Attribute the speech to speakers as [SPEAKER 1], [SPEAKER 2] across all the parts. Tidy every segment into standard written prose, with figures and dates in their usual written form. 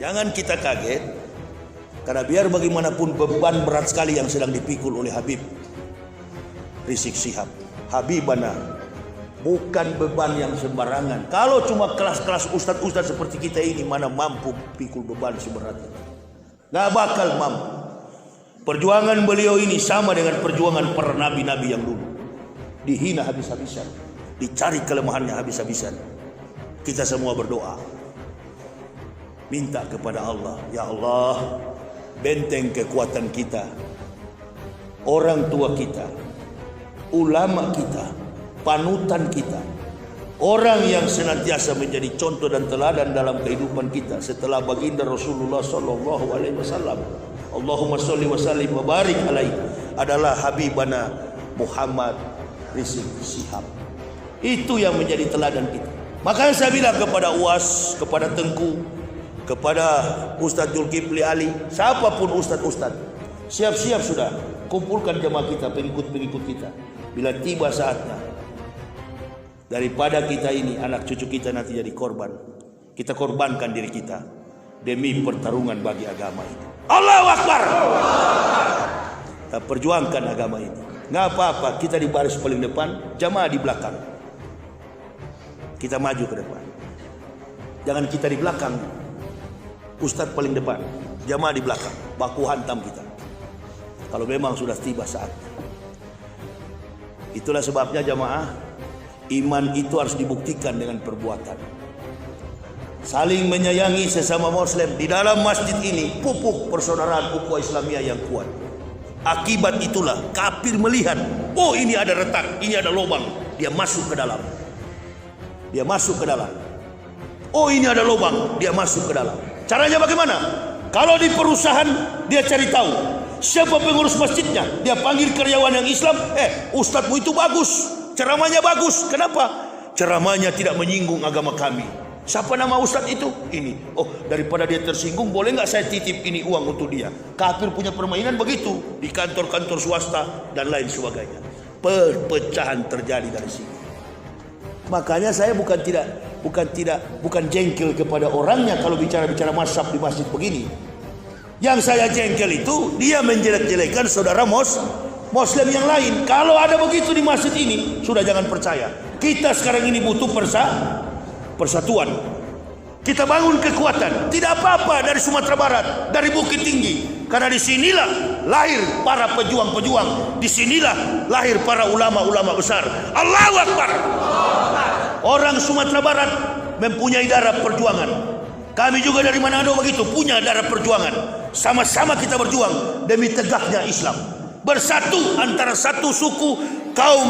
[SPEAKER 1] Jangan kita kaget, karena biar bagaimanapun beban berat sekali yang sedang dipikul oleh Habib Rizik Syihab. Habibana bukan beban yang sembarangan. Kalau cuma kelas-kelas ustadz-ustadz seperti kita ini, mana mampu pikul beban seberat itu? Gak bakal mampu. Perjuangan beliau ini sama dengan perjuangan para nabi-nabi yang dulu. Dihina habis-habisan, dicari kelemahannya habis-habisan. Kita semua berdoa, minta kepada Allah, ya Allah, benteng kekuatan kita, orang tua kita, ulama kita, panutan kita, orang yang senantiasa menjadi contoh dan teladan dalam kehidupan kita setelah baginda Rasulullah sallallahu alaihi wasallam. Allahumma sholli wa sallim wa barik alaihi, adalah Habibana Muhammad Rizik Syihab. Itu yang menjadi teladan kita. Makanya saya bilang kepada UAS, kepada Tengku, kepada Ustadz Zulkifli Ali, siapapun ustadz-ustadz, siap-siap sudah, kumpulkan jemaah kita, pengikut-pengikut kita. Bila tiba saatnya, daripada kita ini, anak cucu kita nanti jadi korban, kita korbankan diri kita demi pertarungan bagi agama ini. Allahu Akbar. Kita perjuangkan agama ini. Nggak apa-apa, kita di baris paling depan, jamaah di belakang. Kita maju ke depan. Jangan kita di belakang, ustadz paling depan, jamaah di belakang, baku hantam kita. Kalau memang sudah tiba saatnya. Itulah sebabnya jamaah, iman itu harus dibuktikan dengan perbuatan. Saling menyayangi sesama muslim. Di dalam masjid ini pupuk persaudaraan ukhuwah Islamiyah yang kuat. Akibat itulah kafir melihat, oh ini ada retak, ini ada lubang, dia masuk ke dalam. Dia masuk ke dalam. Oh ini ada lubang, dia masuk ke dalam. Caranya bagaimana? Kalau di perusahaan dia cari tahu siapa pengurus masjidnya, dia panggil karyawan yang Islam, ustadzmu itu bagus, ceramahnya bagus. Kenapa? Ceramahnya tidak menyinggung agama kami. Siapa nama ustadz itu? Ini. Oh, daripada dia tersinggung, boleh nggak saya titip ini uang untuk dia? Kafir punya permainan begitu di kantor-kantor swasta dan lain sebagainya. Perpecahan terjadi dari sini. Makanya saya bukan jengkel kepada orangnya kalau bicara mazhab di masjid begini. Yang saya jengkel itu dia menjelek-jelekan saudara muslim yang lain. Kalau ada begitu di masjid ini, sudah jangan percaya. Kita sekarang ini butuh persatuan. Kita bangun kekuatan. Tidak apa-apa dari Sumatera Barat, dari Bukit Tinggi. Karena disinilah lahir para pejuang-pejuang. Disinilah lahir para ulama-ulama besar. Allahu Akbar. Orang Sumatera Barat mempunyai darah perjuangan. Kami juga dari Manado begitu, punya darah perjuangan. Sama-sama kita berjuang demi tegaknya Islam. Bersatu antara satu suku, kaum,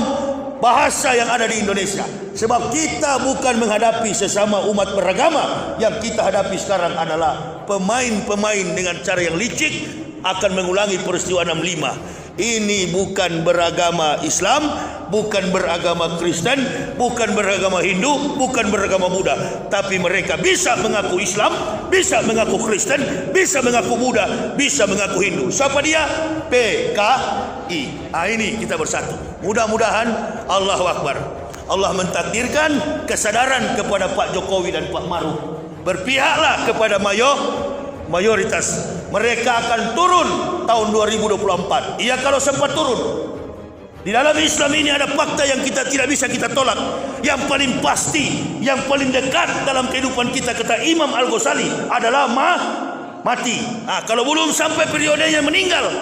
[SPEAKER 1] bahasa yang ada di Indonesia. Sebab kita bukan menghadapi sesama umat beragama. Yang kita hadapi sekarang adalah pemain-pemain dengan cara yang licik akan mengulangi peristiwa 65. Ini bukan beragama Islam, bukan beragama Kristen, bukan beragama Hindu, bukan beragama Buddha. Tapi mereka bisa mengaku Islam, bisa mengaku Kristen, bisa mengaku Buddha, bisa mengaku Hindu. Siapa dia? PKI. Ini kita bersatu. Mudah-mudahan Allahu Akbar, Allah mentakdirkan kesadaran kepada Pak Jokowi dan Pak Maruf. Berpihaklah kepada mayoritas. Mereka akan turun tahun 2024. Iya, kalau sempat turun. Di dalam Islam ini ada fakta yang kita tidak bisa kita tolak. Yang paling pasti, yang paling dekat dalam kehidupan kita, kata Imam Al-Ghazali, adalah mati. Kalau belum sampai periodenya meninggal,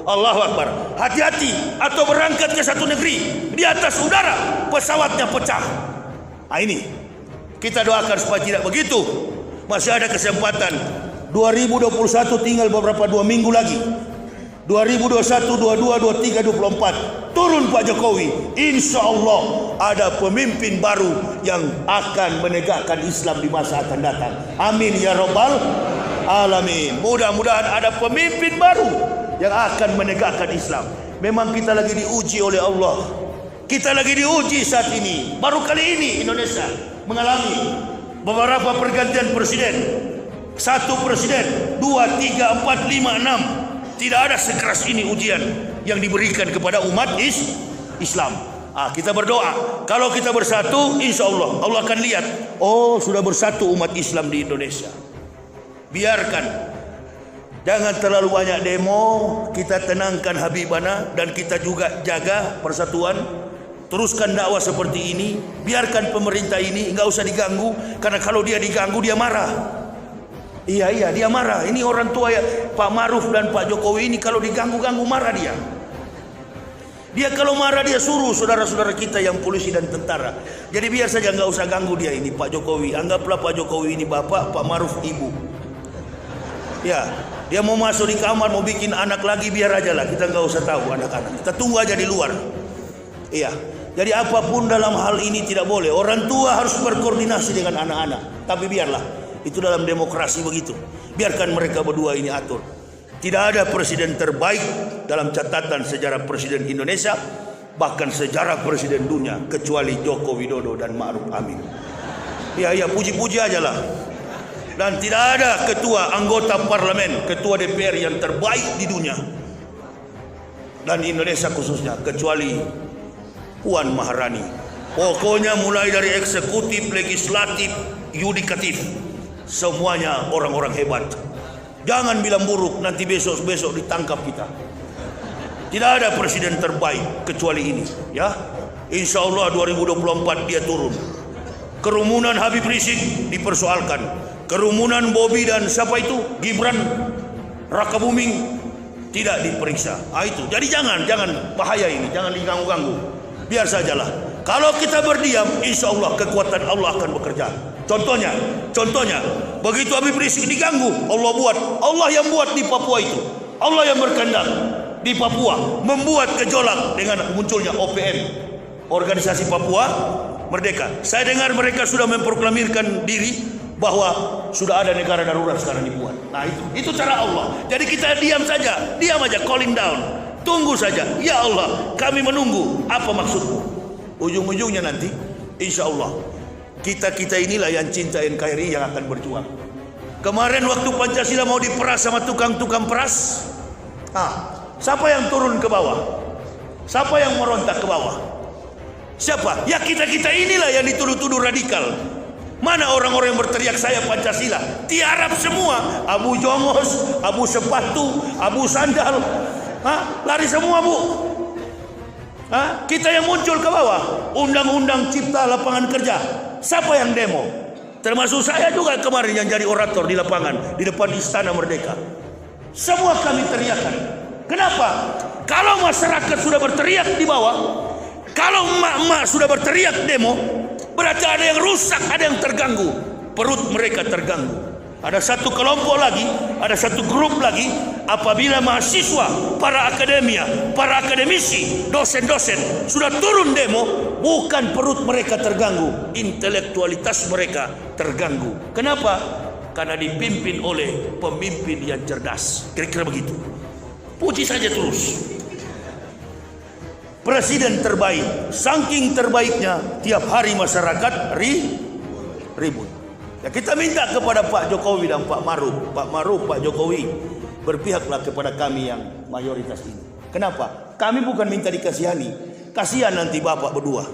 [SPEAKER 1] Allahu Akbar, hati-hati. Atau berangkat ke satu negeri, di atas udara pesawatnya pecah. Ini kita doakan supaya tidak begitu. Masih ada kesempatan. 2021 tinggal beberapa 2 minggu lagi. 2021, 22, 23, 24 turun Pak Jokowi. Insya Allah ada pemimpin baru yang akan menegakkan Islam di masa akan datang. Amin ya Rabbal Alamin. Mudah-mudahan ada pemimpin baru yang akan menegakkan Islam. Memang kita lagi diuji oleh Allah. Kita lagi diuji saat ini. Baru kali ini Indonesia mengalami beberapa pergantian presiden. 1 presiden, 2, 3, 4, 5, 6. Tidak ada sekeras ini ujian yang diberikan kepada umat Islam. Kita berdoa, kalau kita bersatu, insya Allah, Allah akan lihat, oh sudah bersatu umat Islam di Indonesia. biarkan. Jangan terlalu banyak demo, kita tenangkan Habibana dan kita juga jaga persatuan. Teruskan dakwah seperti ini, biarkan pemerintah ini enggak usah diganggu, karena kalau dia diganggu dia marah. Iya dia marah. Ini orang tua ya, Pak Maruf dan Pak Jokowi ini kalau diganggu-ganggu marah dia. Dia kalau marah dia suruh saudara-saudara kita yang polisi dan tentara. Jadi biar saja, enggak usah ganggu dia ini Pak Jokowi. Anggaplah Pak Jokowi ini bapak, Pak Maruf ibu. Ya, dia mau masuk di kamar mau bikin anak lagi biar aja lah. Kita enggak usah tahu anak-anak. Kita tunggu aja di luar. Iya. Jadi apapun dalam hal ini tidak boleh. Orang tua harus berkoordinasi dengan anak-anak. Tapi biarlah, itu dalam demokrasi begitu. Biarkan mereka berdua ini atur. Tidak ada presiden terbaik dalam catatan sejarah presiden Indonesia, bahkan sejarah presiden dunia, kecuali Joko Widodo dan Ma'ruf Amin. Ya, puji-puji aja lah. Dan tidak ada ketua anggota parlemen, ketua DPR yang terbaik di dunia dan Indonesia khususnya, kecuali Puan Maharani. Pokoknya mulai dari eksekutif, legislatif, yudikatif, semuanya orang-orang hebat. Jangan bilang buruk, nanti besok-besok ditangkap kita. Tidak ada presiden terbaik kecuali ini, ya. Insya Allah 2024 dia turun. Kerumunan Habib Rizik dipersoalkan. Kerumunan Bobi dan siapa itu? Gibran Raka Buming tidak diperiksa. Itu. Jadi jangan bahaya ini, jangan diganggu-ganggu. Biar sajalah. Kalau kita berdiam, insya Allah kekuatan Allah akan bekerja. Contohnya, begitu Habib Rizik diganggu, Allah yang buat di Papua itu. Allah yang berkehendak di Papua membuat gejolak dengan munculnya OPM, Organisasi Papua Merdeka. Saya dengar mereka sudah memproklamirkan diri bahwa sudah ada negara darurat sekarang dibuat. Nah itu cara Allah. Jadi kita diam aja, calling down. Tunggu saja, ya Allah, kami menunggu. Apa maksudmu? Ujung-ujungnya nanti, insya Allah, kita inilah yang cinta NKRI yang akan berjuang. Kemarin waktu Pancasila mau diperas sama tukang-tukang peras, siapa yang turun ke bawah? Siapa yang merontak ke bawah? Siapa? Ya kita inilah yang dituduh-tuduh radikal. Mana orang-orang yang berteriak saya Pancasila? Tiarap semua. Abu Jongos, Abu Sepatu, Abu Sandal. Lari semua bu. Kita yang muncul ke bawah. Undang-undang cipta lapangan kerja. Siapa yang demo? Termasuk saya juga kemarin yang jadi orator di lapangan, di depan Istana Merdeka. Semua kami teriakan. Kenapa? Kalau masyarakat sudah berteriak di bawah, kalau emak-emak sudah berteriak demo, berarti ada yang rusak, ada yang terganggu. Perut mereka terganggu. Ada satu kelompok lagi, ada satu grup lagi. Apabila mahasiswa, para akademisi, dosen-dosen sudah turun demo, bukan perut mereka terganggu, intelektualitas mereka terganggu. Kenapa? Karena dipimpin oleh pemimpin yang cerdas. Kira-kira begitu. Puji saja terus. Presiden terbaik, saking terbaiknya tiap hari masyarakat ribut. Ya, kita minta kepada Pak Jokowi dan Pak Maruf, Pak Jokowi, berpihaklah kepada kami yang mayoritas ini. Kenapa? Kami bukan minta dikasihani. Kasihan nanti Bapak berdua.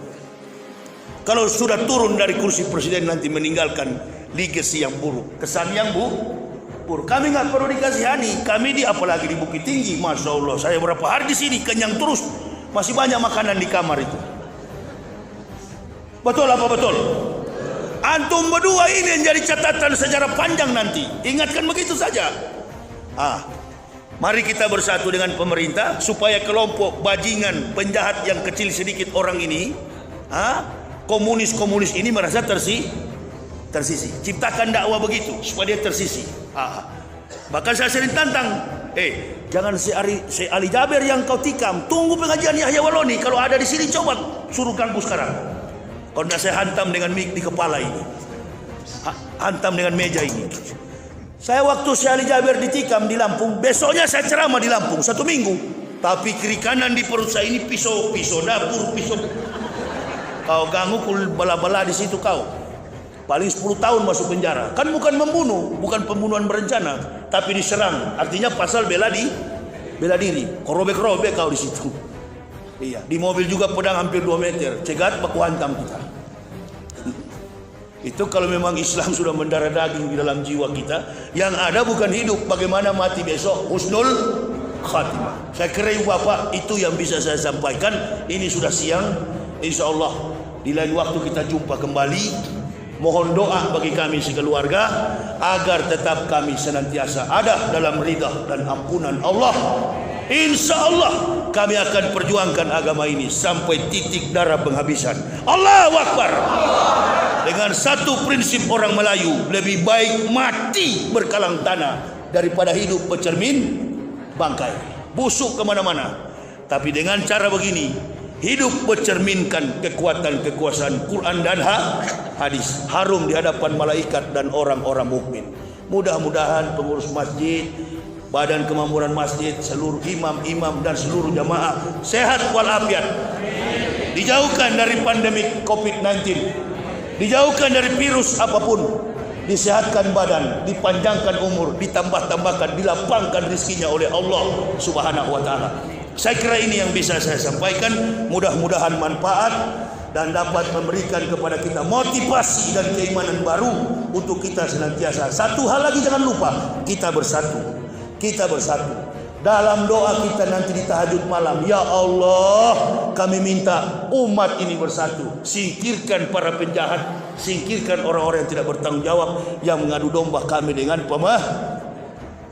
[SPEAKER 1] Kalau sudah turun dari kursi presiden nanti meninggalkan legacy yang buruk, kesan yang buruk. Kami nggak perlu dikasihani. Kami apalagi di Bukit Tinggi, Masya Allah. Saya berapa hari di sini kenyang terus. Masih banyak makanan di kamar itu. Betul apa betul? Antum berdua ini yang jadi catatan sejarah panjang nanti. Ingatkan begitu saja. Mari kita bersatu dengan pemerintah supaya kelompok bajingan penjahat yang kecil sedikit orang ini, komunis ini merasa tersisi. Ciptakan dakwah begitu supaya dia tersisi. Bahkan saya sering tantang, jangan si Ali Jaber yang kau tikam, tunggu pengajian Yahya Waloni. Kalau ada di sini coba suruh ganggu sekarang. Kalau tidak saya hantam dengan mic di kepala ini, hantam dengan meja ini. Saya waktu si Ali Jaber ditikam di Lampung, besoknya saya ceramah di Lampung 1 minggu. Tapi kiri kanan di perut saya ini pisau dapur, pisau. Kau ganggu kul bala-bala di situ kau. Paling 10 tahun masuk penjara. Kan bukan membunuh, bukan pembunuhan berencana, tapi diserang. Artinya pasal bela diri. Kau robek-robek kau di situ. Iya, di mobil juga pedang hampir 2 meter. Cegat baku hantam kita. Itu kalau memang Islam sudah mendarah daging di dalam jiwa kita. Yang ada bukan hidup, bagaimana mati besok, husnul khatimah. Saya kira Ibu Bapak itu yang bisa saya sampaikan. Ini sudah siang, insya Allah di lain waktu kita jumpa kembali. Mohon doa bagi kami sekeluarga agar tetap kami senantiasa ada dalam ridha dan ampunan Allah. Insya Allah kami akan perjuangkan agama ini sampai titik darah penghabisan. Allahu Akbar. Dengan satu prinsip orang Melayu, lebih baik mati berkalang tanah daripada hidup bercermin bangkai, busuk kemana-mana. Tapi dengan cara begini, hidup bercerminkan kekuatan kekuasaan Quran dan hadis, harum di hadapan malaikat dan orang-orang mukmin. Mudah-mudahan pengurus masjid, badan kemakmuran masjid, seluruh imam-imam dan seluruh jamaah sehat walafiat, dijauhkan dari pandemi COVID-19, dijauhkan dari virus apapun, disehatkan badan, dipanjangkan umur, ditambah-tambahkan, dilapangkan rizkinya oleh Allah Subhanahu wa taala. Saya kira ini yang bisa saya sampaikan. Mudah-mudahan manfaat dan dapat memberikan kepada kita motivasi dan keimanan baru untuk kita senantiasa. Satu hal lagi jangan lupa, kita bersatu. Kita bersatu. Dalam doa kita nanti di tahajud malam, ya Allah, kami minta umat ini bersatu. Singkirkan para penjahat, singkirkan orang-orang yang tidak bertanggung jawab, yang mengadu domba kami dengan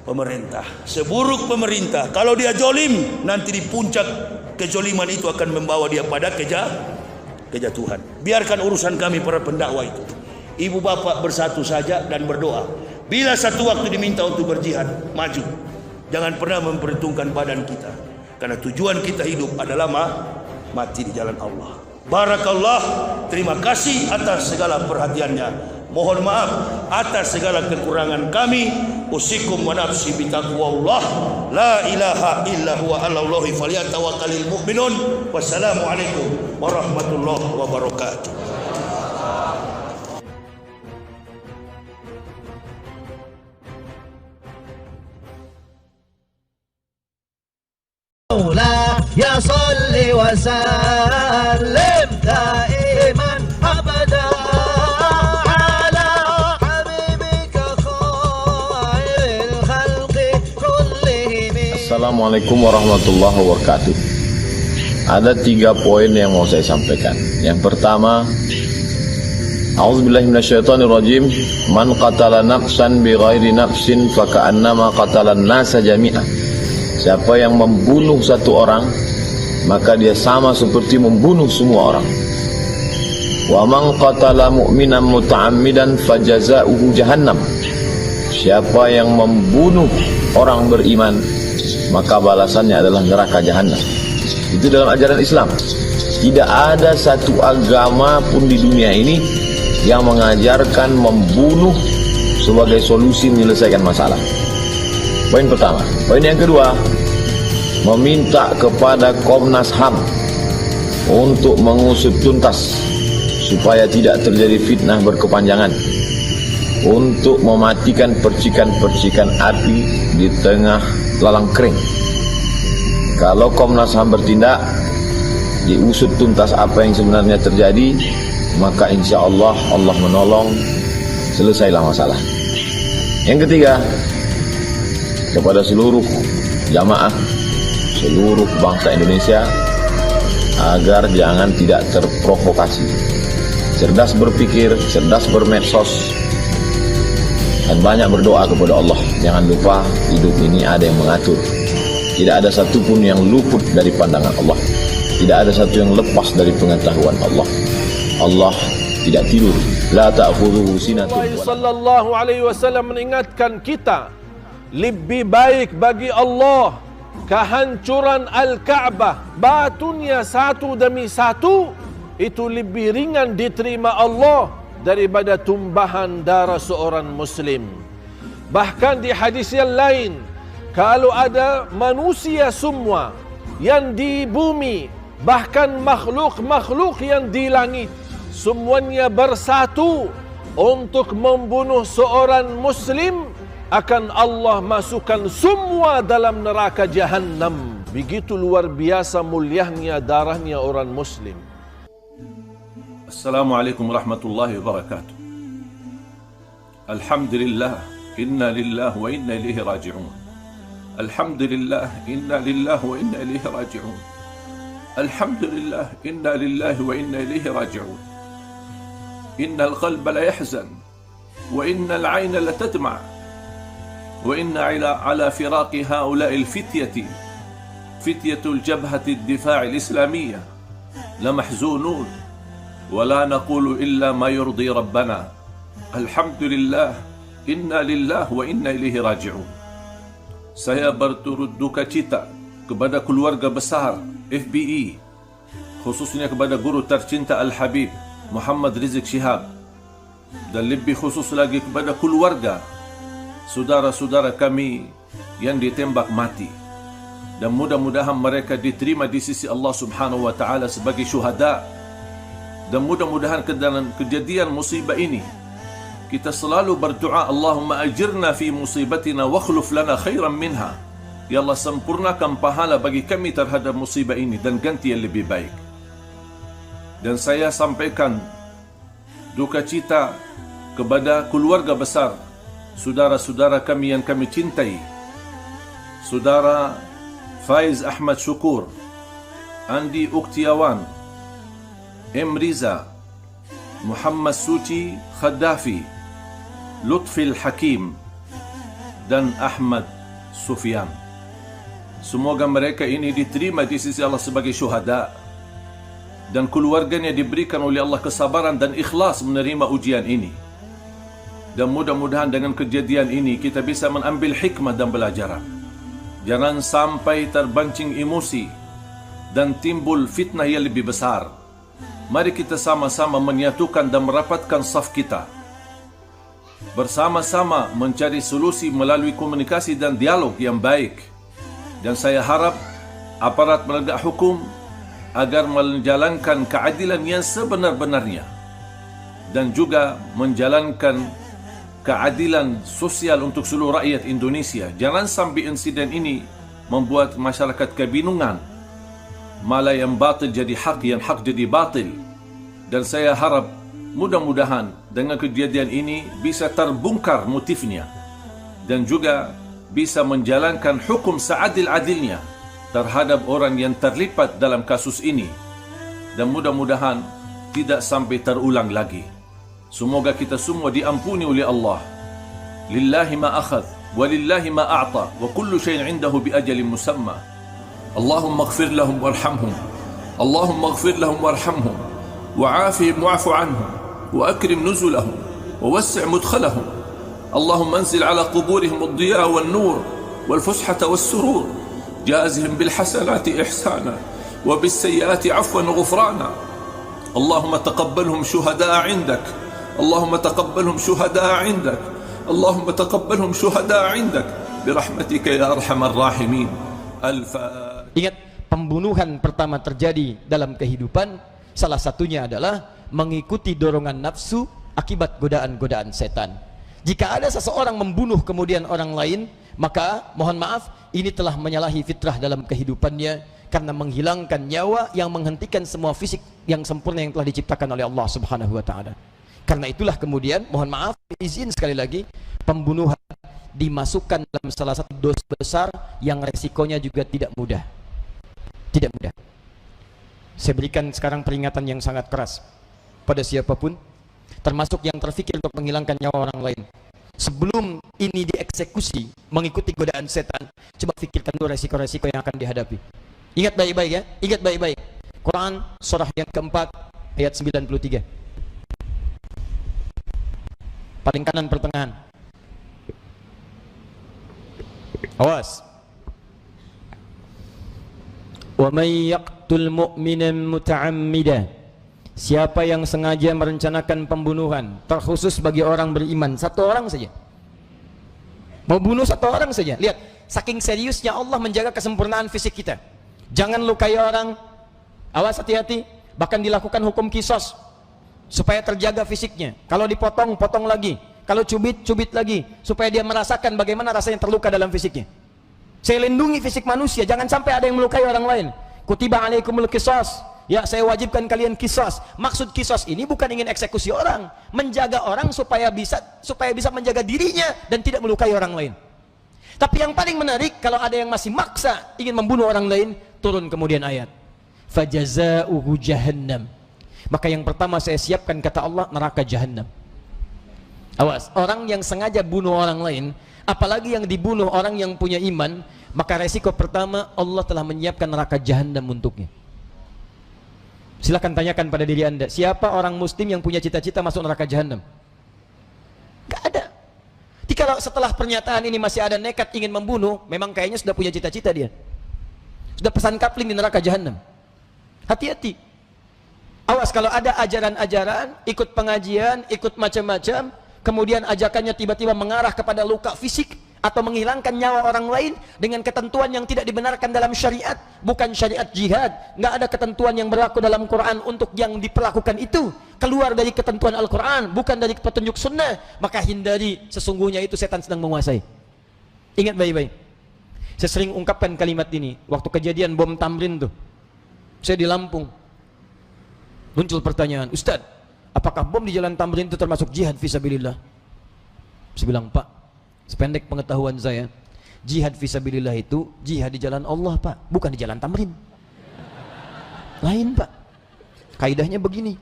[SPEAKER 1] pemerintah. Seburuk pemerintah, kalau dia jolim, nanti di puncak kejoliman itu akan membawa dia pada kejatuhan. Biarkan urusan kami para pendakwah itu. Ibu bapak bersatu saja dan berdoa. Bila satu waktu diminta untuk berjihad, maju. Jangan pernah memperhitungkan badan kita, karena tujuan kita hidup adalah mati di jalan Allah. Barakallah. Terima kasih atas segala perhatiannya. Mohon maaf atas segala kekurangan kami. Usikum wa nafsi bitaqwallah. La ilaha illa huwa 'alallahi falyatawakkalul mu'minun. Wassalamualaikum warahmatullahi wabarakatuh.
[SPEAKER 2] يا صل وسلم دائما أبدا على حبيبك خير الخلق كلهم.
[SPEAKER 3] Assalamualaikum warahmatullahi wabarakatuh. Ada 3 poin yang mau saya sampaikan. Yang pertama, A'udzubillahi minasyaitonirrajim. Man qatala nafsan bighairi nafsin faka'annama qatalan nasa jami'ah. Siapa yang membunuh satu orang, maka dia sama seperti membunuh semua orang. Wa man qatala mu'minan muta'ammidan fajaza'uhu jahannam. Siapa yang membunuh orang beriman, maka balasannya adalah neraka jahanam. Itu dalam ajaran Islam. Tidak ada satu agama pun di dunia ini yang mengajarkan membunuh sebagai solusi menyelesaikan masalah. Poin pertama. Poin yang kedua, meminta kepada Komnas HAM untuk mengusut tuntas supaya tidak terjadi fitnah berkepanjangan, untuk mematikan percikan-percikan api di tengah lalang kering. Kalau Komnas HAM bertindak, diusut tuntas apa yang sebenarnya terjadi, maka insya Allah Allah menolong, selesailah masalah. Yang ketiga, kepada seluruh jamaah, seluruh bangsa Indonesia, agar jangan tidak terprovokasi, cerdas berpikir, cerdas bermedsos, dan banyak berdoa kepada Allah. Jangan lupa hidup ini ada yang mengatur. Tidak ada satupun yang luput dari pandangan Allah. Tidak ada satu yang lepas dari pengetahuan Allah. Allah tidak tidur. La ta'khudhuhu sinatun.
[SPEAKER 4] Sallallahu alaihi wasallam mengingatkan kita, lebih baik bagi Allah kehancuran Al-Ka'bah, batunya satu demi satu, itu lebih ringan diterima Allah daripada tumbahan darah seorang Muslim. Bahkan di hadis yang lain, kalau ada manusia semua yang di bumi, bahkan makhluk-makhluk yang di langit, semuanya bersatu untuk membunuh seorang Muslim, akan Allah masukkan semua dalam neraka Jahannam. Begitu luar biasa mulianya darahnya orang Muslim.
[SPEAKER 5] Assalamualaikum warahmatullahi wabarakatuh. Alhamdulillah, inna lillahi wa inna ilaihi raji'un. Alhamdulillah, inna lillahi wa inna ilaihi raji'un. Alhamdulillah, inna lillahi wa inna ilaihi raji'un. Innal qalba la yahzan wa innal 'ayna la tadma' wa inna ala firaqi ha'ula'i al-fityati fityatul jabhati ad-difa' al-islamiyyah la mahzunun wa la naqulu illa ma yurdi rabbana. Alhamdulillah, inna lillahi wa inna ilaihi raji'un. Saya berturut duka cita kepada keluarga besar FBI, khususnya kepada guru tercinta Al-Habib Muhammad Rizik Shihab, dan lebih khusus lagi kepada keluarga saudara-saudara kami yang ditembak mati. Dan mudah-mudahan mereka diterima di sisi Allah Subhanahu wa taala sebagai syuhada. Dan mudah-mudahan ke dalam kejadian musibah ini kita selalu berdoa, Allahumma ajirna fi musibatina wa akhluf lana khairan minha. Ya Allah, sempurnakan pahala bagi kami terhadap musibah ini dan ganti yang lebih baik. Dan saya sampaikan duka cita kepada keluarga besar saudara-saudara kami yang kami cintai, saudara Faiz Ahmad Syukur, Andi Uktiawan, M. Riza, Muhammad Suci Khaddafi, Lutfil Hakim, dan Ahmad Sufyan. Semoga mereka ini diterima di sisi Allah sebagai syuhada, dan keluarganya diberikan oleh Allah kesabaran dan ikhlas menerima ujian ini. Dan mudah-mudahan dengan kejadian ini kita bisa mengambil hikmah dan pelajaran. Jangan sampai terbancing emosi dan timbul fitnah yang lebih besar. Mari kita sama-sama menyatukan dan merapatkan saf kita, bersama-sama mencari solusi melalui komunikasi dan dialog yang baik. Dan saya harap aparat penegak hukum agar menjalankan keadilan yang sebenar-benarnya dan juga menjalankan keadilan sosial untuk seluruh rakyat Indonesia. Jangan sampai insiden ini membuat masyarakat kebingungan, malah yang batil jadi hak, yang hak jadi batil. Dan saya harap mudah-mudahan dengan kejadian ini bisa terbongkar motifnya dan juga bisa menjalankan hukum seadil-adilnya terhadap orang yang terlibat dalam kasus ini. Dan mudah-mudahan tidak sampai terulang lagi. Semoga kita semua diampuni oleh Allah. Lillahi ma akhadh wa lillahi ma a'ta wa kullu shay'in 'indahu bi ajalin musamma. Allahumma ighfir lahum warhamhum. Allahumma ighfir lahum warhamhum wa'afihim wa'fu 'anhum wa akrim nuzulahum wa wassi' mudkhalahum. Allahumma anzil 'ala quburihim ad-diya wan nur wal fushata was surur. Jazihim bil hasanati ihsana wa bis sayyiati 'afwan wa ghufrana. Allahumma taqabbalhum shuhada'a 'indak. اللهم تقبلهم شهداء عندك. اللهم تقبلهم شهداء عندك برحمتك يا أرحم الراحمين.
[SPEAKER 6] Ingat, pembunuhan pertama terjadi dalam kehidupan salah satunya adalah mengikuti dorongan nafsu akibat godaan-godaan setan. Jika ada seseorang membunuh kemudian orang lain, maka mohon maaf, ini telah menyalahi fitrah dalam kehidupannya karena menghilangkan nyawa yang menghentikan semua fisik yang sempurna yang telah diciptakan oleh Allah Subhanahu wa taala. Karena itulah kemudian, mohon maaf, izin sekali lagi, pembunuhan dimasukkan dalam salah satu dosa besar yang resikonya juga tidak mudah. Tidak mudah. Saya berikan sekarang peringatan yang sangat keras pada siapapun, termasuk yang terfikir untuk menghilangkan nyawa orang lain. Sebelum ini dieksekusi, mengikuti godaan setan, coba fikirkan dulu resiko-resiko yang akan dihadapi. Ingat baik-baik ya, ingat baik-baik. Quran surah yang keempat ayat 93. Paling kanan pertengahan. Awas. Wa may yaqtul mu'minan muta'ammida. Siapa yang sengaja merencanakan pembunuhan, terkhusus bagi orang beriman, satu orang saja. Mau bunuh satu orang saja. Lihat, saking seriusnya Allah menjaga kesempurnaan fisik kita. Jangan lukai orang. Awas, hati-hati. Bahkan dilakukan hukum kisos supaya terjaga fisiknya. Kalau dipotong, potong lagi. Kalau cubit, cubit lagi. Supaya dia merasakan bagaimana rasanya terluka dalam fisiknya. Saya lindungi fisik manusia, jangan sampai ada yang melukai orang lain. Kutiba alaikumul qisas Ya, saya wajibkan kalian kisos. Maksud kisos ini bukan ingin eksekusi orang, menjaga orang supaya bisa menjaga dirinya dan tidak melukai orang lain. Tapi yang paling menarik, kalau ada yang masih maksa ingin membunuh orang lain, turun kemudian ayat. Fajazauhu jahannam. Maka yang pertama saya siapkan, kata Allah, neraka jahannam. Awas, orang yang sengaja bunuh orang lain, apalagi yang dibunuh orang yang punya iman, maka resiko pertama, Allah telah menyiapkan neraka jahannam untuknya. Silakan tanyakan pada diri Anda, siapa orang muslim yang punya cita-cita masuk neraka jahannam? Gak ada. Jadi kalau setelah pernyataan ini masih ada nekat ingin membunuh, memang kayaknya sudah punya cita-cita dia. Sudah pesan kapling di neraka jahannam. Hati-hati. Awas kalau ada ajaran-ajaran, ikut pengajian, ikut macam-macam, kemudian ajakannya tiba-tiba mengarah kepada luka fisik atau menghilangkan nyawa orang lain dengan ketentuan yang tidak dibenarkan dalam syariat, bukan syariat jihad, nggak ada ketentuan yang berlaku dalam Quran untuk yang diperlakukan itu, keluar dari ketentuan Al-Quran, bukan dari petunjuk sunnah, maka hindari, sesungguhnya itu setan sedang menguasai. Ingat baik-baik. Saya sering ungkapkan kalimat ini waktu kejadian bom Tamrin tuh. Saya di Lampung, muncul pertanyaan, Ustadz, apakah bom di jalan Tamrin itu termasuk jihad fisabilillah? Saya bilang, Pak, sependek pengetahuan saya, jihad fisabilillah itu jihad di jalan Allah, Pak, bukan di jalan Tamrin. Lain, Pak. Kaidahnya begini.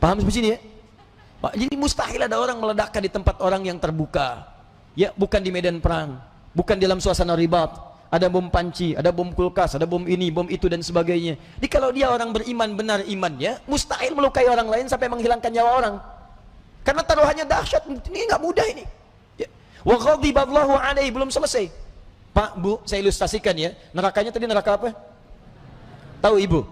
[SPEAKER 6] Paham sampai sini ya? Pak, jadi mustahil ada orang meledakkan di tempat orang yang terbuka. Ya, bukan di medan perang, bukan di dalam suasana ribat. Ada bom panci, ada bom kulkas, ada bom ini, bom itu dan sebagainya. Jadi kalau dia orang beriman, benar imannya, mustahil melukai orang lain sampai menghilangkan nyawa orang. Karena taruhannya dahsyat, ini nggak mudah ini. Wa ghadiballahu alaihi, belum selesai. Pak, Bu, saya ilustrasikan ya. Nerakanya tadi neraka apa? Tahu Ibu?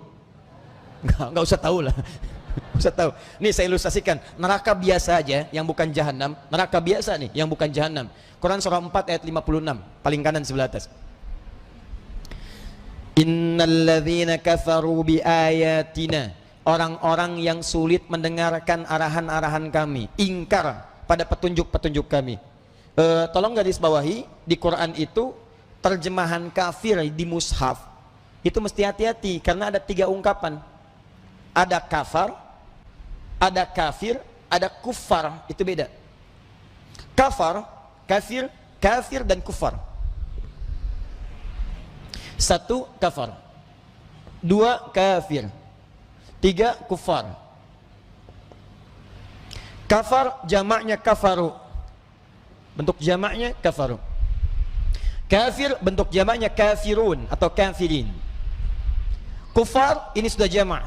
[SPEAKER 6] Enggak usah tahu lah. Enggak usah tahu. Nih saya ilustrasikan. Neraka biasa aja yang bukan jahanam. Neraka biasa nih yang bukan jahanam. Quran surah 4 ayat 56, paling kanan sebelah atas. Innalladzina kafaru biayatina. Orang-orang yang sulit mendengarkan arahan-arahan kami, ingkar pada petunjuk-petunjuk kami. Tolong garis bawahi, di Quran itu terjemahan kafir di mushaf itu mesti hati-hati karena ada 3 ungkapan. Ada kafar, ada kafir, ada kufar, itu beda. Kafar, kafir, kafir dan kufar. 1 kafar, 2 kafir, 3 kufar. Kafar jamaknya kafaru, bentuk jamaknya kafaru. Kafir bentuk jamaknya kafirun atau kafirin. Kufar ini sudah jamak,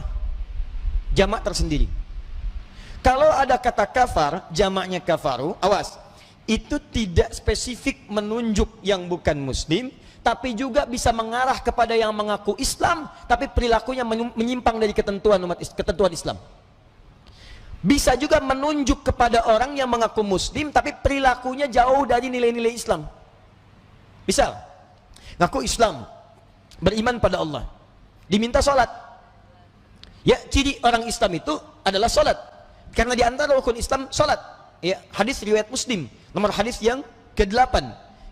[SPEAKER 6] jamak tersendiri. Kalau ada kata kafar jamaknya kafaru, awas, itu tidak spesifik menunjuk yang bukan muslim, tapi juga bisa mengarah kepada yang mengaku Islam tapi perilakunya menyimpang dari ketentuan Islam. Bisa juga menunjuk kepada orang yang mengaku muslim tapi perilakunya jauh dari nilai-nilai Islam. Misal, ngaku Islam, beriman pada Allah, diminta sholat. Ya, ciri orang Islam itu adalah sholat. Karena di antara rukun Islam sholat. Ya, hadis riwayat Muslim, nomor hadis yang ke-8.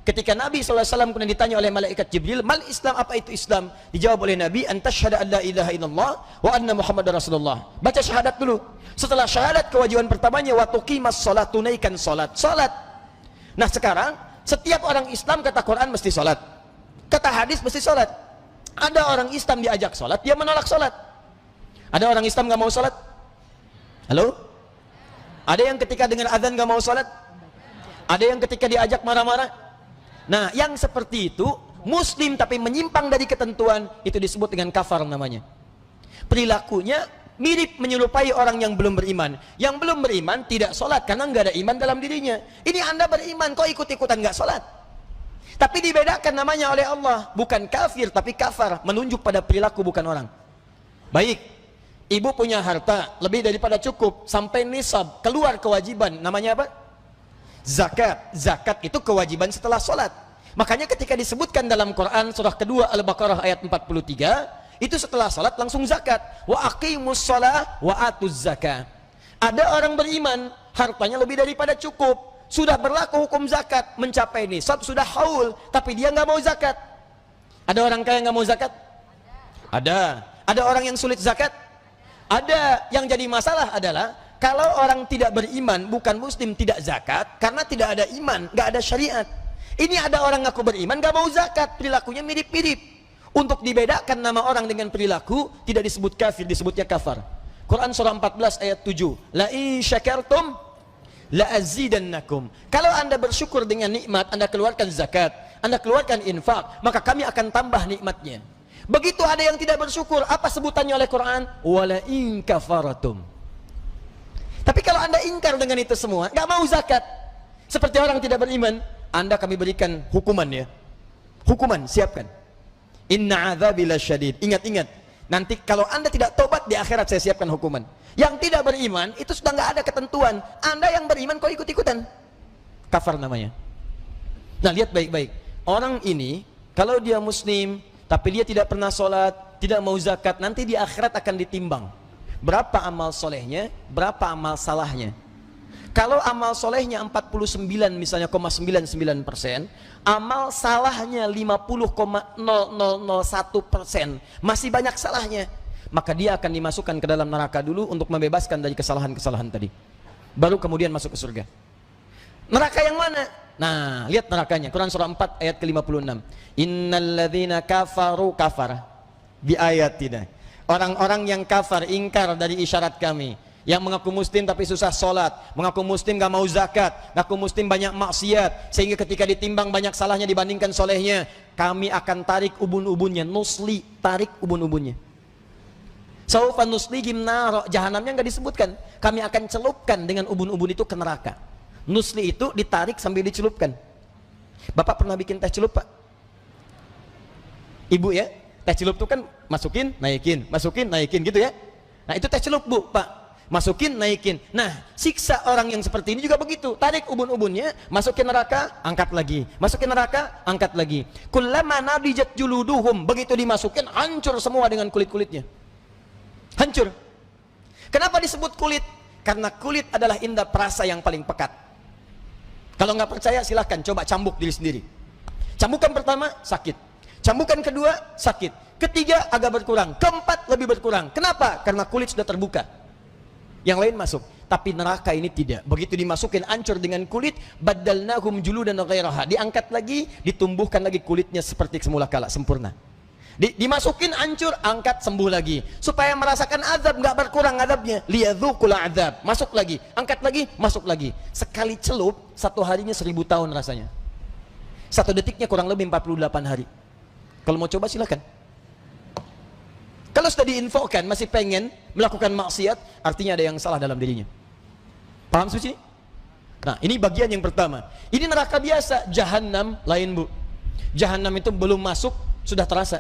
[SPEAKER 6] Ketika Nabi SAW kemudian ditanya oleh malaikat Jibril, mal Islam, apa itu Islam? Dijawab oleh Nabi, antasyhada an la ilaha illallah wa anna Muhammadar Rasulullah. Baca syahadat dulu. Setelah syahadat, kewajiban pertamanya wa tuqimas shalat, tunaikan salat. Salat. Nah, sekarang setiap orang Islam kata Quran mesti salat. Kata hadis mesti salat. Ada orang Islam diajak salat, dia menolak salat. Ada orang Islam nggak mau salat? Halo? Ada yang ketika dengar azan nggak mau salat? Ada yang ketika diajak marah-marah? Nah, yang seperti itu muslim tapi menyimpang dari ketentuan, itu disebut dengan kafar namanya. Perilakunya mirip menyerupai orang yang belum beriman. Yang belum beriman tidak sholat karena nggak ada iman dalam dirinya. Ini Anda beriman kok ikut-ikutan nggak sholat. Tapi dibedakan namanya oleh Allah, bukan kafir tapi kafar, menunjuk pada perilaku bukan orang. Baik, ibu punya harta lebih daripada cukup sampai nisab, keluar kewajiban, namanya apa? Zakat. Zakat itu kewajiban setelah sholat. Makanya ketika disebutkan dalam Quran surah kedua Al-Baqarah ayat 43, itu setelah sholat langsung zakat. Wa aqimus shalah wa atuz zakah. Ada orang beriman, hartanya lebih daripada cukup, sudah berlaku hukum zakat, mencapai nisab, sudah haul, tapi dia nggak mau zakat. Ada orang kaya nggak mau zakat? Ada. Ada orang yang sulit zakat? Ada. Yang jadi masalah adalah kalau orang tidak beriman, bukan muslim, tidak zakat karena tidak ada iman, nggak ada syariat. Ini ada orang ngaku beriman, nggak mau zakat, perilakunya mirip-mirip. Untuk dibedakan nama orang dengan perilaku, tidak disebut kafir, disebutnya kafar. Quran surah 14 ayat 7. La in syakartum la azidannakum. Kalau Anda bersyukur dengan nikmat, Anda keluarkan zakat, Anda keluarkan infak, maka kami akan tambah nikmatnya. Begitu ada yang tidak bersyukur, apa sebutannya oleh Quran? Wala in kafaratum. Tapi kalau Anda ingkar dengan itu semua, nggak mau zakat, seperti orang tidak beriman, Anda kami berikan hukuman ya. Hukuman, siapkan. Inna adzabi lasyadid. Ingat-ingat, nanti kalau Anda tidak tobat di akhirat saya siapkan hukuman. Yang tidak beriman itu sudah nggak ada ketentuan. Anda yang beriman kok ikut-ikutan? Kafar namanya. Nah, lihat baik-baik. Orang ini kalau dia muslim tapi dia tidak pernah sholat, tidak mau zakat, nanti di akhirat akan ditimbang. Berapa amal solehnya, berapa amal salahnya. Kalau amal solehnya 49 misalnya 99%, amal salahnya 50,0001%, masih banyak salahnya, maka dia akan dimasukkan ke dalam neraka dulu untuk membebaskan dari kesalahan-kesalahan tadi, baru kemudian masuk ke surga. Neraka yang mana? Nah, lihat nerakanya, Quran surah 4 ayat ke-56. Innalladzina kafaru kafar bi ayatina. Orang-orang yang kafar, ingkar dari isyarat kami, yang mengaku muslim tapi susah sholat, mengaku muslim gak mau zakat, mengaku muslim banyak maksiat, sehingga ketika ditimbang banyak salahnya dibandingkan solehnya, kami akan tarik ubun-ubunnya. Nusli, tarik ubun-ubunnya. Saufa nuslihim nar, jahanamnya nggak disebutkan. Kami akan celupkan dengan ubun-ubun itu ke neraka. Nusli itu ditarik sambil dicelupkan. Bapak pernah bikin teh celup, Pak? Ibu ya, teh celup itu kan masukin, naikin gitu ya. Nah, itu teh celup, Bu, Pak. Masukin, naikin. Nah, siksa orang yang seperti ini juga begitu. Tarik ubun-ubunnya, masukin neraka, angkat lagi. Masukin neraka, angkat lagi. Kullama nadijat juluduhum, begitu dimasukin, hancur semua dengan kulit-kulitnya. Hancur. Kenapa disebut kulit? Karena kulit adalah indera perasa yang paling pekat. Kalau nggak percaya silahkan coba cambuk diri sendiri. Cambukan pertama sakit, cambukan kedua sakit, ketiga agak berkurang, keempat lebih berkurang. Kenapa? Karena kulit sudah terbuka, yang lain masuk. Tapi neraka ini tidak. Begitu dimasukin hancur dengan kulit, badalnahum juludan ghairaha, diangkat lagi, ditumbuhkan lagi kulitnya seperti semula kala, sempurna. Dimasukin hancur, angkat, sembuh lagi, supaya merasakan azab, nggak berkurang azabnya. Liyadzukul azab, masuk lagi, angkat lagi, masuk lagi. Sekali celup, satu harinya 1000 tahun rasanya. Satu detiknya kurang lebih 48 hari. Kalau mau coba silakan. Kalau sudah diinfokan masih pengen melakukan maksiat, artinya ada yang salah dalam dirinya. Paham suci? Nah, ini bagian yang pertama. Ini neraka biasa, jahanam lain, Bu. Jahanam itu belum masuk sudah terasa.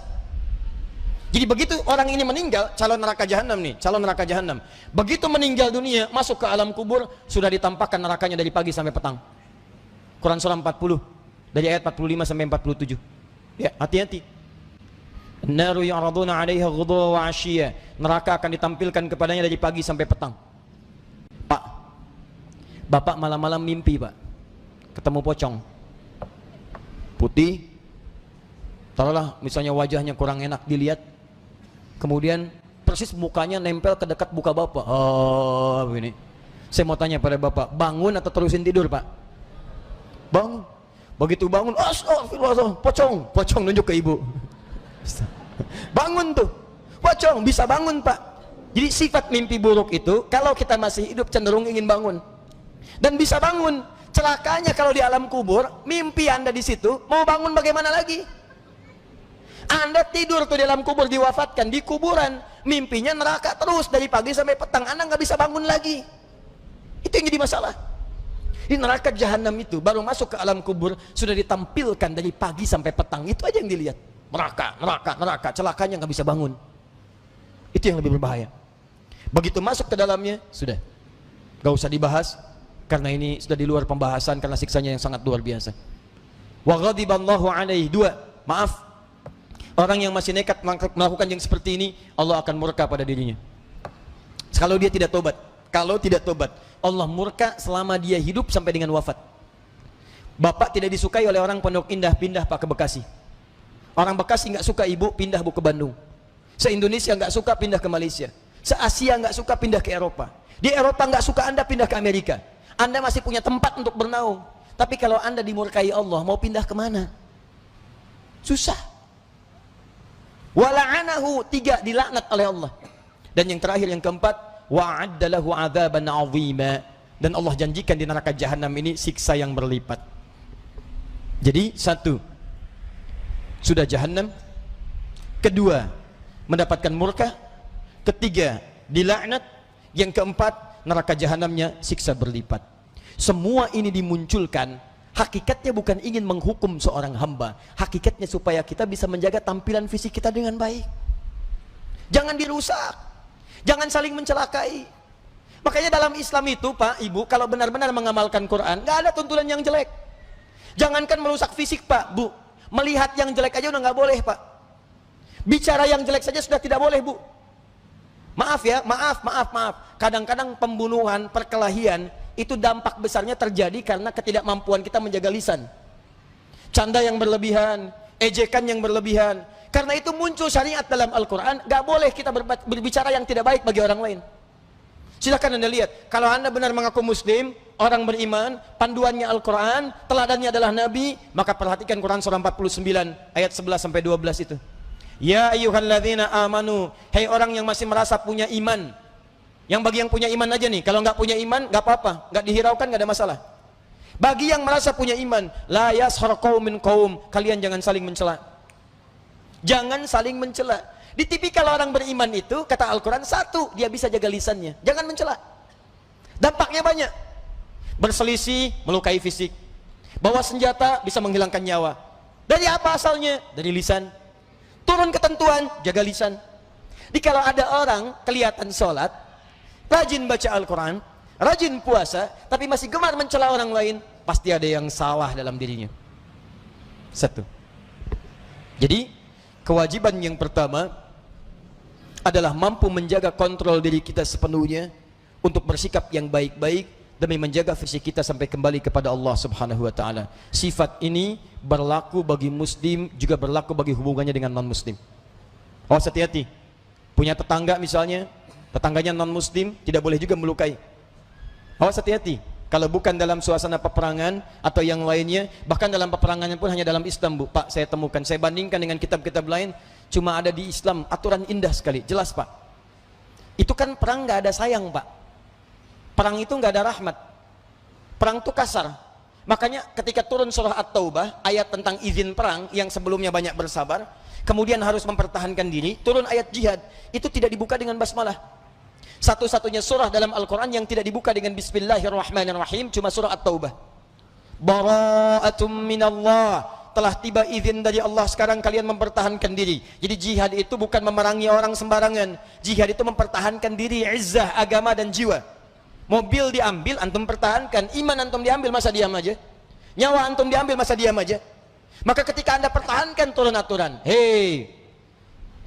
[SPEAKER 6] Jadi begitu orang ini meninggal, calon neraka jahanam nih, calon neraka jahanam. Begitu meninggal dunia, masuk ke alam kubur, sudah ditampakkan nerakanya dari pagi sampai petang. Quran surah 40 dari ayat 45 sampai 47. Ya, hati-hati. Naru yu'raduna 'alaiha ghudwa wa 'ashiyya. Neraka akan ditampilkan kepadanya dari pagi sampai petang. Pak, Bapak malam-malam mimpi, Pak. Ketemu pocong. Putih. Taruhlah misalnya wajahnya kurang enak dilihat. Kemudian persis mukanya nempel ke dekat muka Bapak. Oh, begini. Saya mau tanya pada Bapak, bangun atau terusin tidur, Pak? Bangun. Begitu bangun, astagfirullah, pocong nunjuk ke ibu. Bangun tuh, pocong, bisa bangun, Pak. Jadi sifat mimpi buruk itu kalau kita masih hidup cenderung ingin bangun dan bisa bangun. Celakanya kalau di alam kubur, mimpi Anda di situ, mau bangun bagaimana lagi? Anda tidur tuh di dalam kubur, diwafatkan di kuburan, mimpinya neraka terus dari pagi sampai petang, Anda nggak bisa bangun lagi. Itu yang jadi masalah. Di neraka jahanam itu baru masuk ke alam kubur sudah ditampilkan dari pagi sampai petang, itu aja yang dilihat. Neraka, celakanya nggak bisa bangun. Itu yang lebih berbahaya. Begitu masuk ke dalamnya sudah, nggak usah dibahas karena ini sudah di luar pembahasan karena siksanya yang sangat luar biasa. Wa ghadiballahu alaihi, dua, maaf. Orang yang masih nekat melakukan yang seperti ini, Allah akan murka pada dirinya. Kalau dia tidak tobat, Allah murka selama dia hidup sampai dengan wafat. Bapak tidak disukai oleh orang Pondok Indah, pindah Pak ke Bekasi. Orang Bekasi nggak suka ibu, pindah Bu ke Bandung. Se-Indonesia nggak suka pindah ke Malaysia. Se-Asia nggak suka pindah ke Eropa. Di Eropa nggak suka Anda pindah ke Amerika. Anda masih punya tempat untuk bernaung. Tapi kalau Anda dimurkai Allah, mau pindah kemana? Susah. Wala'anahu, 3, dilaknat oleh Allah. Dan yang terakhir, yang keempat, wa'adda lahu 'adzaban 'azima. Dan Allah janjikan di neraka jahanam ini siksa yang berlipat. Jadi 1, sudah jahanam. 2, mendapatkan murka. 3, dilaknat. Yang keempat, neraka jahanamnya siksa berlipat. Semua ini dimunculkan, hakikatnya bukan ingin menghukum seorang hamba, hakikatnya supaya kita bisa menjaga tampilan fisik kita dengan baik. Jangan dirusak, jangan saling mencelakai. Makanya dalam Islam itu Pak, Ibu, kalau benar-benar mengamalkan Quran, nggak ada tuntunan yang jelek. Jangankan merusak fisik Pak, Bu, melihat yang jelek aja udah nggak boleh Pak. Bicara yang jelek saja sudah tidak boleh Bu. Maaf ya, maaf. Kadang-kadang pembunuhan, perkelahian itu dampak besarnya terjadi karena ketidakmampuan kita menjaga lisan. Canda yang berlebihan, ejekan yang berlebihan. Karena itu muncul syariat dalam Al-Quran, gak boleh kita berbicara yang tidak baik bagi orang lain. Silakan Anda lihat, kalau Anda benar mengaku Muslim, orang beriman, panduannya Al-Quran, teladannya adalah Nabi, maka perhatikan Quran surah 49 ayat 11-12 itu. Ya ayyuhalladzina amanu, hai orang yang masih merasa punya iman. Yang bagi yang punya iman aja nih, kalau nggak punya iman nggak apa-apa, nggak dihiraukan, nggak ada masalah. Bagi yang merasa punya iman, la yashar qaumin qaum, kalian jangan saling mencela. Jangan saling mencela. Di tipikal orang beriman itu, kata Al-Quran, 1, dia bisa jaga lisannya, jangan mencela. Dampaknya banyak. Berselisih, melukai fisik. Bawa senjata, bisa menghilangkan nyawa. Dari apa asalnya? Dari lisan. Turun ketentuan, jaga lisan. Jadi kalau ada orang kelihatan sholat, rajin baca Al-Quran, rajin puasa, tapi masih gemar mencela orang lain, pasti ada yang salah dalam dirinya. 1. Jadi kewajiban yang pertama adalah mampu menjaga kontrol diri kita sepenuhnya untuk bersikap yang baik-baik demi menjaga fisik kita sampai kembali kepada Allah Subhanahu wa taala. Sifat ini berlaku bagi muslim, juga berlaku bagi hubungannya dengan non-muslim. Oh, hati-hati. Punya tetangga misalnya, tetangganya non-muslim, tidak boleh juga melukai. Oh, hati-hati. Kalau bukan dalam suasana peperangan atau yang lainnya, bahkan dalam peperangannya pun hanya dalam Islam, Bu. Pak, saya temukan, saya bandingkan dengan kitab-kitab lain, cuma ada di Islam aturan indah sekali. Jelas, Pak. Itu kan perang nggak ada sayang, Pak. Perang itu nggak ada rahmat. Perang itu kasar. Makanya ketika turun surah At-Taubah, ayat tentang izin perang yang sebelumnya banyak bersabar, kemudian harus mempertahankan diri, turun ayat jihad, itu tidak dibuka dengan basmalah. Satu-satunya surah dalam Al-Quran yang tidak dibuka dengan Bismillahirrahmanirrahim cuma surah At-Taubah. Bara'atum minallah, telah tiba izin dari Allah, sekarang kalian mempertahankan diri. Jadi jihad itu bukan memerangi orang sembarangan. Jihad itu mempertahankan diri, izzah, agama dan jiwa. Mobil diambil, antum pertahankan. Iman antum diambil, masa diam aja? Nyawa antum diambil, masa diam aja? Maka ketika Anda pertahankan, turun aturan. Hei,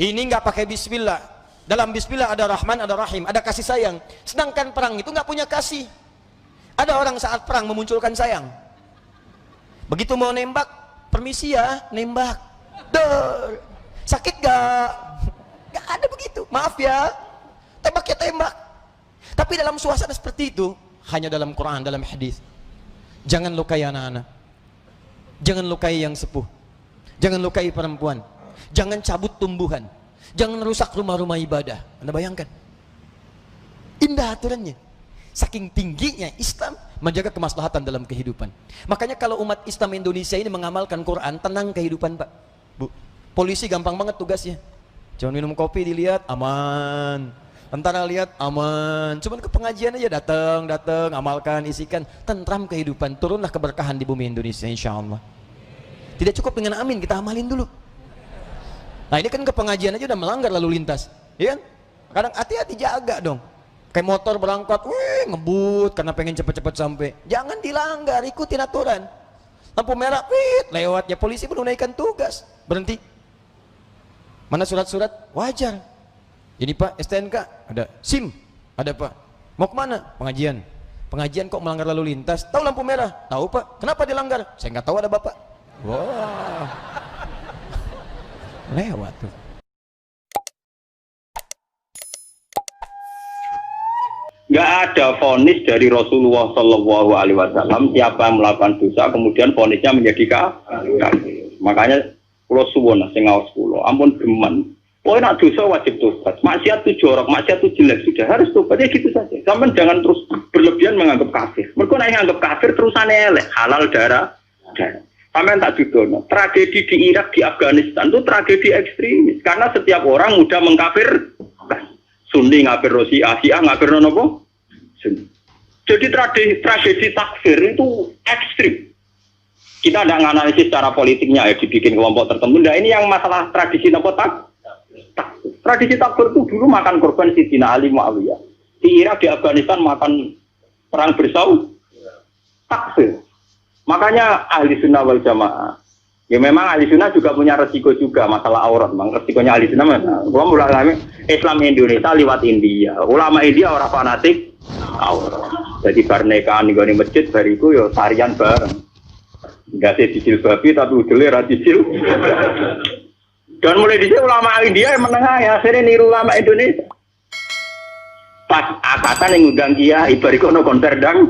[SPEAKER 6] ini nggak pakai bismillah. Dalam bismillah ada Rahman, ada Rahim, ada kasih sayang. Sedangkan perang itu nggak punya kasih. Ada orang saat perang memunculkan sayang. Begitu mau nembak, permisi ya, nembak. Dor, sakit gak? Gak ada begitu. Maaf ya, tembak ya tembak. Tapi dalam suasana seperti itu, hanya dalam Quran, dalam hadis. Jangan lukai anak-anak. Jangan lukai yang sepuh. Jangan lukai perempuan. Jangan cabut tumbuhan. Jangan rusak rumah-rumah ibadah. Anda bayangkan. Indah aturannya. Saking tingginya Islam menjaga kemaslahatan dalam kehidupan. Makanya kalau umat Islam Indonesia ini mengamalkan Quran, tenang kehidupan, Pak. Bu, polisi gampang banget tugasnya. Cuma minum kopi dilihat, aman. Tentara lihat, aman. Cuman ke pengajian aja, datang, amalkan, isikan. Tentram kehidupan, turunlah keberkahan di bumi Indonesia, insya Allah. Tidak cukup dengan amin, kita amalin dulu. Nah ini kan ke pengajian aja udah melanggar lalu lintas, ya kan? Kadang hati-hati, jaga dong. Kayak motor berangkat, ngebut karena pengen cepet-cepet sampai. Jangan dilanggar, ikutin aturan. Lampu merah, lewat, ya polisi menunaikan tugas. Berhenti. Mana surat-surat? Wajar. Ini Pak, STNK, ada. SIM, ada Pak. Mau kemana? Pengajian. Pengajian kok melanggar lalu lintas? Tahu lampu merah? Tahu Pak. Kenapa dilanggar? Saya nggak tahu, ada Bapak. Wah. Lewat tuh.
[SPEAKER 7] Nggak ada vonis dari Rasulullah Shallallahu Alaihi Wasallam siapa yang melakukan dosa kemudian vonisnya menjadi kafir. Makanya pulau suwon sing ngaos kula, ampun geman. Pokoknya nak dosa wajib tobat. Maksiat itu jorok, maksiat itu jelek sudah harus tobat ya gitu saja. Sampai jangan terus berlebihan menganggap kafir. Mereka nak anggap kafir terusannya elek, halal darah. Sampai tak judono. Tragedi di Irak, di Afghanistan itu tragedi ekstremis karena setiap orang mudah mengkafir. Sunni ngafir Syiah, Syiah ngafir nopo? Sunni. Jadi tragedi takfir itu ekstrim. Kita tidak menganalisis secara politiknya ya dibikin kelompok tertentu. Nah ini yang masalah tradisi nopo takfir. Tradisi takfir itu dulu makan korban Sidina Ali Muawiyah. Di Irak, di Afghanistan makan perang bersaudara. Takfir. Makanya ahli sunnah wal jamaah. Ya memang ahli sunnah juga punya resiko juga masalah aurat. Memang resikonya ahli sunnah. Gua mulai Islam Indonesia lewat India. Ulama India orang fanatik aurat. Jadi bar nikahan di masjid bariku yo tarian bareng. Enggak sih dicil babi tapi udele ra dicil. Dan mulai dicil ulama India yang menengah ya akhirnya niru ulama Indonesia. Pas akatan yang ngundang kiai bariku ono konser dang.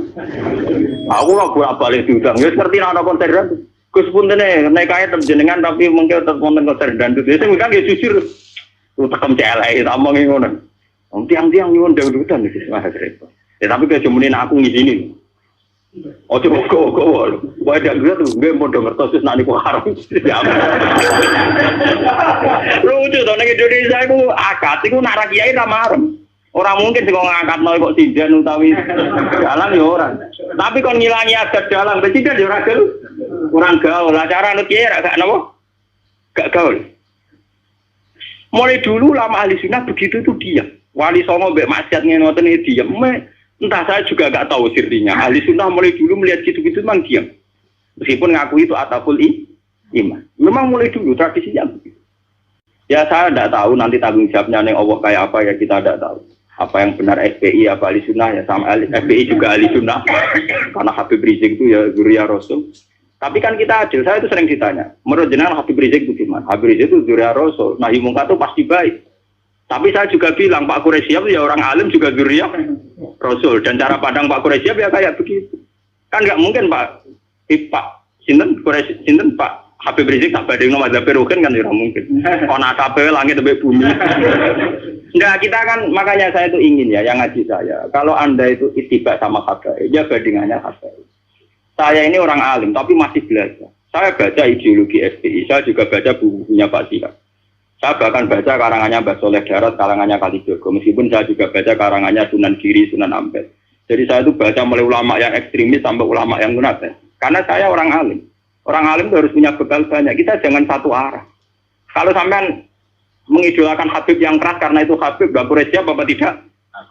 [SPEAKER 7] Aku lah bolak-balik diundang. Ya seperti ono konser dang. Gus puntene nek kaya jenengan tapi mungkin tetep wonten konser dangdut. Ya sing ngundang ya jujur. Lu tekem celek tak omongi ngono. Wong tiang-tiang nyuwun dangdutan iki wis repot. Ya tapi kejemunin aku ngizinin. Ojo kok. Wae dangdut tuh nggih padha ngertos wis nak niku haram. Lucu to nek Indonesia iku akad iku nak ra kiai ra marem. Ora mungkin sing ngangkatno kok tinjan utawi dalang ya ora. Tapi kon ngilangi adat dalang, tinjan ya ora gaul. Kurang gaul. Acara anu kiai ra gak napa? Gak gaul. Mulai dulu lama ahli sunnah begitu itu diam. Wali songo mbek maksiat ngoten iki diam. Entah saya juga gak tahu sirinya. Ahli sunnah mulai dulu melihat gitu-gitu memang diam. Meskipun ngaku itu ataful iman. Memang mulai dulu tradisinya begitu. Ya saya tidak tahu nanti tanggung jawabnya yang Allah kayak apa ya kita tidak tahu. Apa yang benar FPI apa ahli sunnah ya sama FPI juga ahli sunnah. Karena Habib Rizik itu ya Zuriyah Rasul. Tapi kan kita adil, saya itu sering ditanya. Menurut jenengan Habib Rizik itu gimana? Habib Rizik itu Zuriyah Rasul. Nahi mungkar itu pasti baik. Tapi saya juga bilang Pak Quraisyab ya orang alim juga Zuriyah Rasul. Dan cara pandang Pak Quraisyab ya kayak begitu. Kan nggak mungkin Pak Sinten Quraisy Sinten Pak Habib Rizik tak badhe mazhab Rukin kan ya mungkin. Ana kabeh langit sampai bumi. Nah, kita kan makanya saya itu ingin ya yang ngaji saya. Kalau Anda itu ittiba sama habaib, ya bandingannya habaib. Saya ini orang alim tapi masih belajar. Saya baca ideologi FPI, saya juga baca bukunya Pak Sihat. Saya bahkan baca karangannya Mbah Soleh Darat, karangannya Kalijogo. Meskipun saya juga baca karangannya Sunan Giri, Sunan Ampel. Jadi saya itu baca mulai ulama yang ekstremis sampai ulama yang munafik. Karena saya orang alim. Orang alim itu harus punya bekal banyak. Kita jangan satu arah. Kalau sampean mengidolakan Habib yang keras karena itu Habib, Mbak Quraisyah apa tidak?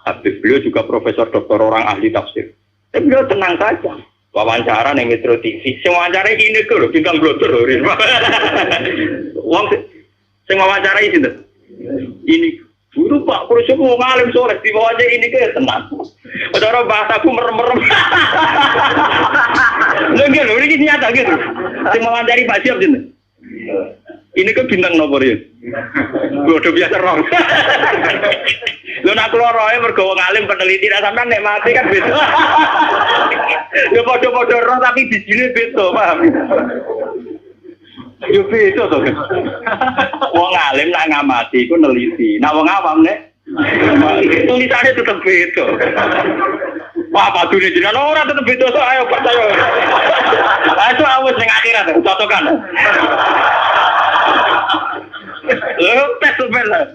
[SPEAKER 7] Habib, beliau juga profesor doktor orang ahli tafsir. Tapi beliau tenang saja. Wawancara ning Metro TV. Sing wawancara ini lho, bintang blotor lho. Wong sing wawancara iki sinten? Ini guru Pak Quraisyah mau ngalim sore di wawancara ini ke tenang. Cara bahasaku merem-merem. Lho nggih lho iki nyata gitu. Sing wawancara Pak Siap sinten? Ini ke bintang nomor ya. Udah biasa roh. Lu nak keluar rohnya mergo ngalim peneliti sampean nek mati kan beda. Ya padha-padha roh tapi bijine beda, paham? Yo beda to. Wong alim nak ngamati iku neliti. Nah wong awam nek tulisannya tetep beda. Wah, padune jenengan ora tetep beda so ayo percaya. Ayo awes ning akhirat cocokan. Tes bener.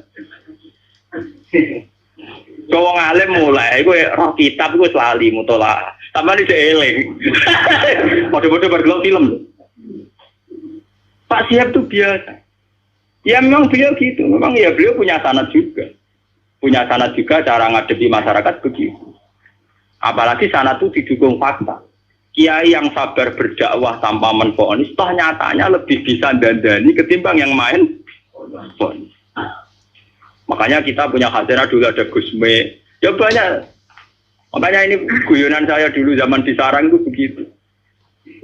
[SPEAKER 7] Wong alim mulai kowe roh kitab iku wis lali mutolaah. Sampeyan iki eling. Padha-padha bergelok film. Pak Siap tuh biasa. Ya memang beliau gitu. Memang ya beliau punya sanad juga. Punya sanad juga cara ngadepi masyarakat begitu. Apalagi sanad itu didukung fakta. Kiai yang sabar berdakwah tanpa menfonis, toh nyatanya lebih bisa dandani ketimbang yang main fonis. Makanya kita punya khazanah dulu ada Gusme, ya banyak. Makanya ini guyonan saya dulu zaman di sarang itu begitu.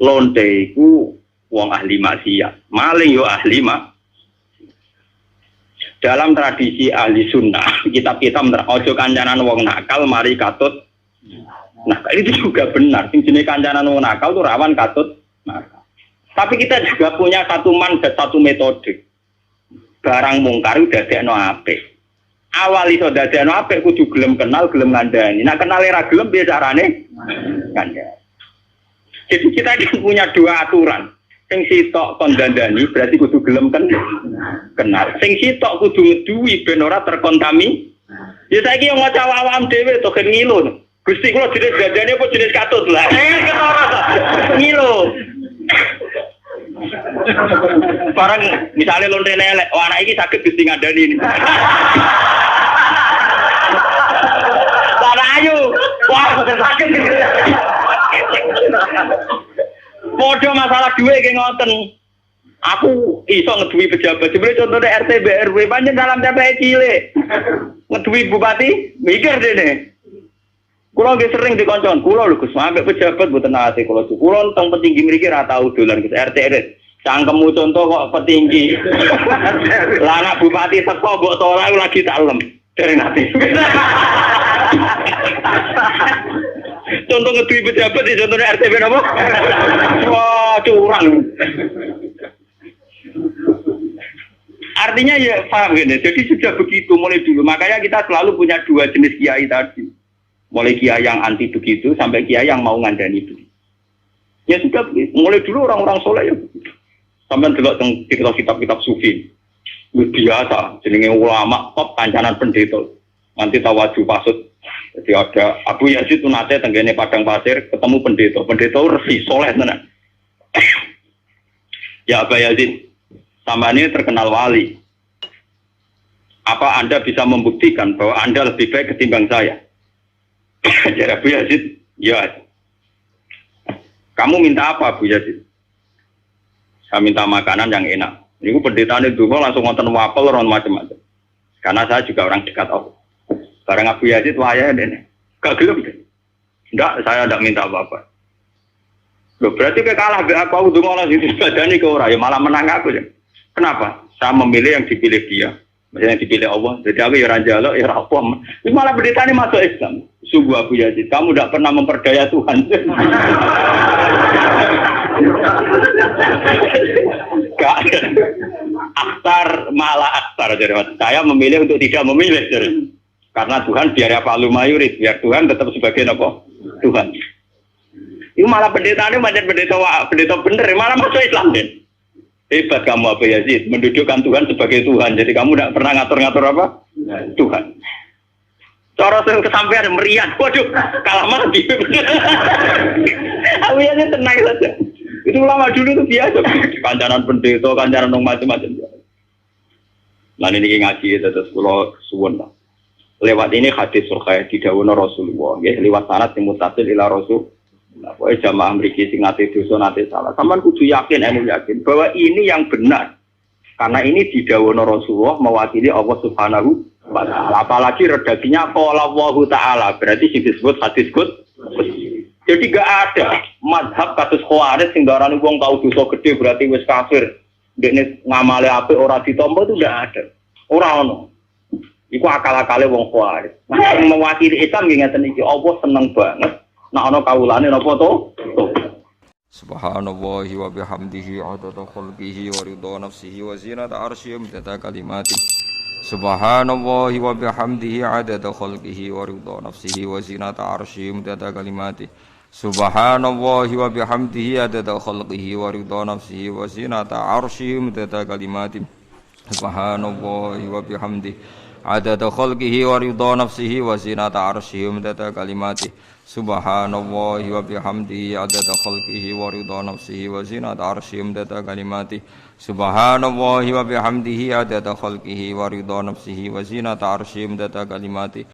[SPEAKER 7] Lonte itu wong ahli maksiat, maling yo ahli Dalam tradisi ahli sunnah, kitab-kitab ojo kancanan wong nakal, mari katut Nah, itu juga benar. Sing jenenge kancanan wong nakal itu rawan katut nakal. Tapi kita juga punya satu mandat, satu metode. Barang mungkar udah dadekno apik. Awal iso dadekno apik kudu gelem kenal, gelem ngandani. Nek kenal ra gelem piye carane? Ngandani. Jadi kita punya dua aturan. Sing sitok kon dandani berarti kudu gelem kenal. Sing sitok kudu ngeduwi ben ora terkontami. Ya saiki yo maca awam dhewe to gen ngilu. Gusti kula jenis dandani apa jenis katut lah. Ketara to. Ngilu. Barang misalnya lonte elek, wah anak iki sakit Gusti ngandani ini. Lah ayo. Wah sakit. Podo masalah duwe ki ngoten. Aku iso ngeduwi pejabat. Jebule contohnya RT BRW pancen dalam TPE cilik. Ngeduwi bupati mikir dene. Kula nggih sering dikoncon, kula lho Gus, sampe pejabat mboten nate kula. Kula teng petinggi mriki ra tau dolan Gus RT RT. Cangkemmu contoh kok petinggi. Lah anak bupati teko mbok ora lagi tak lem. Dereng nate. Contoh ngeduwi pejabat di contohnya RT napa? Wah, curang. Artinya ya paham gini. Jadi sudah begitu mulai dulu. Makanya kita selalu punya dua jenis kiai tadi. Mulai kiai yang anti begitu sampai kiai yang mau ngandani begitu. Ya sudah mulai dulu orang-orang soleh ya begitu. Sampai delok teng kitab-kitab sufi. Biasa jenenge ulama top kancanan pendeta. Nanti tawaju pasut. Jadi ada Abu Yazid itu nate tenggene padang pasir ketemu pendeta resi soleh tenan. Ya Abu Yazid, sama ini terkenal wali. Apa Anda bisa membuktikan bahwa Anda lebih baik ketimbang saya? Jadi Abu Yazid, ya. Kamu minta apa Abu Yazid? Saya minta makanan yang enak. Ini pendeta itu langsung ngonten wapel ron macam-macam. Karena saya juga orang dekat Allah. Barang Abu Yazid wayah dene. Gak gelem deh. Enggak, saya enggak minta apa-apa. Loh, berarti kalah be aku ndonga Allah itu badani ke ora ya malah menang aku ya. Kenapa? Saya memilih yang dipilih dia. Maksudnya yang dipilih Allah. Jadi aku ya ora njaluk ya ora apa. Ini malah pendeta ini masuk Islam. Sungguh Abu Yazid, kamu enggak pernah memperdaya Tuhan. Gak. Akhtar malah akhtar jadi Mas. Saya memilih untuk tidak memilih jadi. Karena Tuhan biar apa lumayurit, biar Tuhan tetap sebagai apa? Tuhan. Itu malah pendeta ini macam pendeta bener, malah masuk Islam deh. Hebat kamu Abu Yazid, mendudukkan Tuhan sebagai Tuhan. Jadi kamu tidak pernah ngatur-ngatur apa? Tuhan. Cara sering kesampaian meriah, waduh, kalah mati. Abu Yazid tenang saja. Itu ulama dulu itu biasa. Kancanan pendeta, kancanan macam-macam. Nah ini ngaji terus kalau suwun lah. Lewat ini hadis surga didhawuhna Rasulullah nggih liwat sanad sing mutasil ila Rasul. Nah, pokoke jamaah mriki sing nate dosa nate salah. Sampeyan kudu yakin bahwa ini yang benar. Karena ini didhawuhna Rasulullah mewakili Allah Subhanahu wa taala. Apalagi redaksinya qala Allah taala, berarti sing disebut hadis qudsi. Jadi gak ada mazhab kasus khawarij sing darani wong tau dosa gede berarti wis kafir. Dekne ngamale apik ora ditampa itu ndak ada. Ora ono. Iku akal-akale wong khawarij. Nah, yang mewakili Islam nggih ngeten iki, Allah seneng banget nek ana kawulane napa to?
[SPEAKER 8] Subhanallahi wa bihamdihi adada khalqihi wa ridha nafsihi wa zinata arsyihi wa midada kalimati. Subhanallahi wa bihamdihi adada khalqihi wa ridha nafsihi wa zinata arsyihi wa midada kalimati. Subhanallahi wa bihamdihi adada khalqihi wa ridha nafsihi wa zinata arsyihi wa midada kalimati. Subhanallahi wa bihamdihi adada khalqihi wa ridha nafsihi wa zinata arsyihi wa midada kalimati. Subhanallahi wa bihamdihi adada khalqihi wa ridha nafsihi wa zinata arsyihi wa midada kalimati. Subhanallahi wa bihamdihi adada khalqihi wa ridha nafsihi wa zinata arsyihi wa midada kalimati.